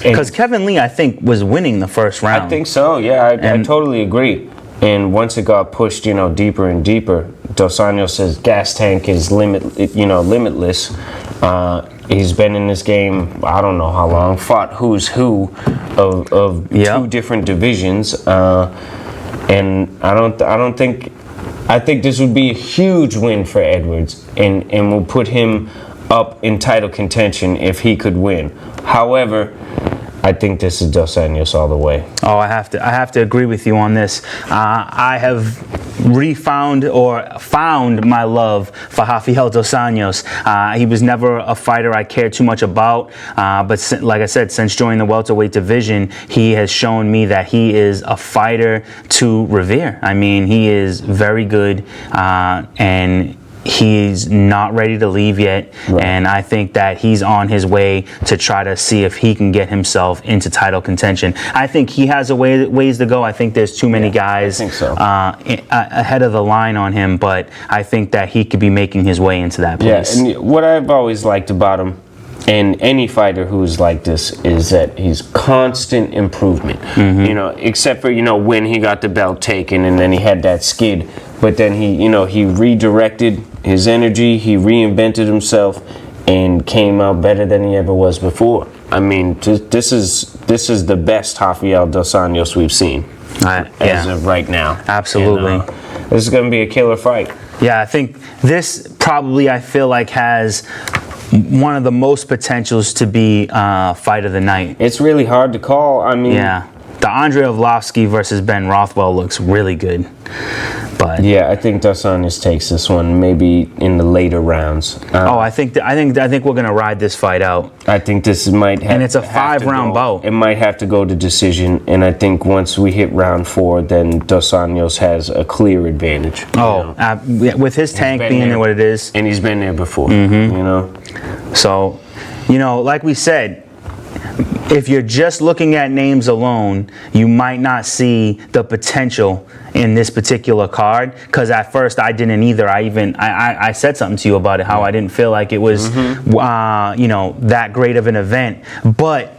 Because Kevin Lee, I think, was winning the first round. I think so. Yeah, I totally agree. And once it got pushed, deeper and deeper, Dos Anjos' gas tank is limitless. He's been in this game, I don't know how long, fought who's who of two different divisions, and I think this would be a huge win for Edwards, and will put him up in title contention if he could win. However, I think this is Dos Anjos all the way. Oh, I have to agree with you on this. I have found my love for Rafael Dos Anjos. He was never a fighter I cared too much about, but like I said, since joining the welterweight division, he has shown me that he is a fighter to revere. I mean, he is very good, and he's not ready to leave yet, right. And I think that he's on his way to try to see if he can get himself into title contention. I think he has ways to go. I think there's too many guys ahead of the line on him, but I think that he could be making his way into that place. Yeah, and what I've always liked about him, and any fighter who's like this, is that he's constant improvement. Except for when he got the belt taken and then he had that skid, but then he redirected his energy, he reinvented himself, and came out better than he ever was before. I mean, this is the best Rafael Dos Anjos we've seen as of right now. Absolutely. And, this is going to be a killer fight. Yeah, I think this probably, I feel like, has one of the most potentials to be fight of the night. It's really hard to call. I mean, the Andrei Arlovski versus Ben Rothwell looks really good, but yeah, I think Dos Anjos takes this one maybe in the later rounds. I think we're gonna ride this fight out. I think this might have, and it's a 5-round bout. It might have to go to decision, and I think once we hit round 4, then Dos Anjos has a clear advantage. With his tank being what it is, and he's been there before. So, like we said, if you're just looking at names alone, you might not see the potential in this particular card, because at first I didn't either. I said something to you about it, how I didn't feel like it was that great of an event. But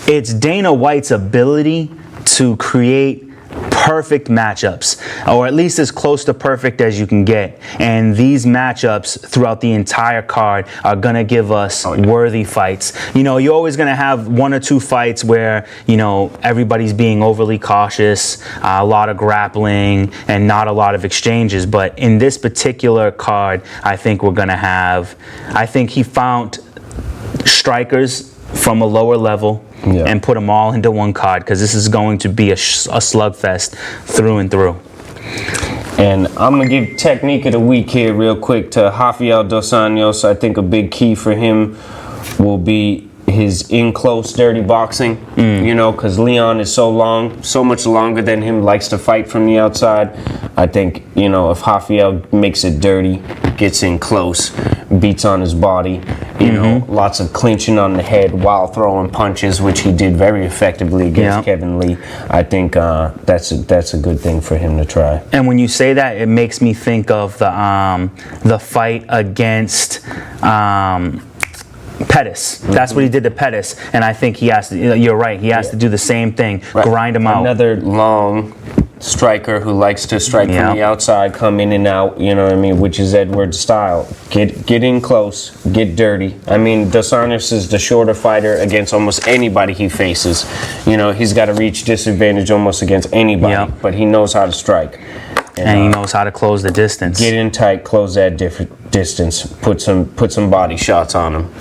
it's Dana White's ability to create perfect matchups, or at least as close to perfect as you can get. And these matchups throughout the entire card are going to give us worthy fights. You're always going to have one or two fights where, everybody's being overly cautious, a lot of grappling, and not a lot of exchanges. But in this particular card, I think he found strikers from a lower level and put them all into one card, because this is going to be a slugfest through and through. And I'm going to give technique of the week here real quick to Rafael dos Anjos. I think a big key for him will be his in-close dirty boxing, because Leon is so much longer than him, likes to fight from the outside. I think, if Rafael makes it dirty, gets in close, beats on his body, lots of clinching on the head while throwing punches, which he did very effectively against Kevin Lee. I think that's a good thing for him to try. And when you say that, it makes me think of the fight against Pettis. That's what he did to Pettis, and I think he has to. You're right. He has to do the same thing. Right. Grind him out. Another long striker who likes to strike from the outside, come in and out. Which is Edwards' style. Get in close, get dirty. Dos Anjos is the shorter fighter against almost anybody he faces. He's got a reach disadvantage almost against anybody, but he knows how to strike. And he knows how to close the distance. Get in tight, close that distance. Put some body shots on him.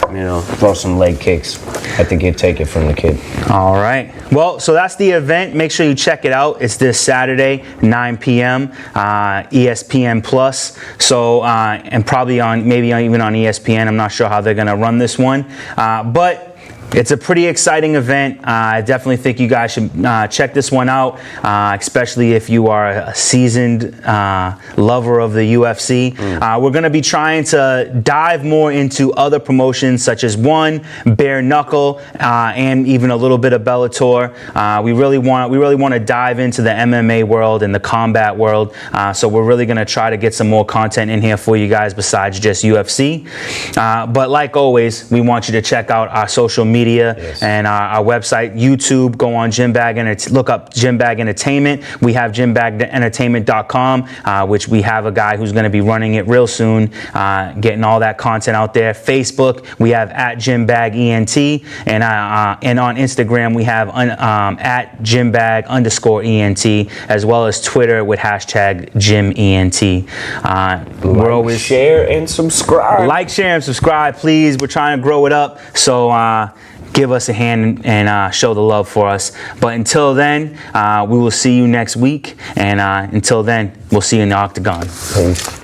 Throw some leg kicks. I think he'd take it from the kid. All right. Well, so that's the event. Make sure you check it out. It's this Saturday, 9 p.m. ESPN Plus. So and probably even on ESPN. I'm not sure how they're gonna run this one, but it's a pretty exciting event. I definitely think you guys should check this one out, especially if you are a seasoned lover of the UFC. We're going to be trying to dive more into other promotions such as bare knuckle, and even a little bit of Bellator. We really want to dive into the MMA world and the combat world. So we're really going to try to get some more content in here for you guys besides just UFC. But like always, we want you to check out our social media and our website, YouTube. Go on look up Gym Bag Entertainment. We have gymbag.entertainment.com, which we have a guy who's going to be running it real soon, getting all that content out there. Facebook, we have at GymBagENT, and on Instagram we have at GymBag_ENT, as well as Twitter with hashtag GymENT. We're always share and subscribe. Like, share, and subscribe, please. We're trying to grow it up, so give us a hand and show the love for us. But until then, we will see you next week. And until then, we'll see you in the octagon. Peace.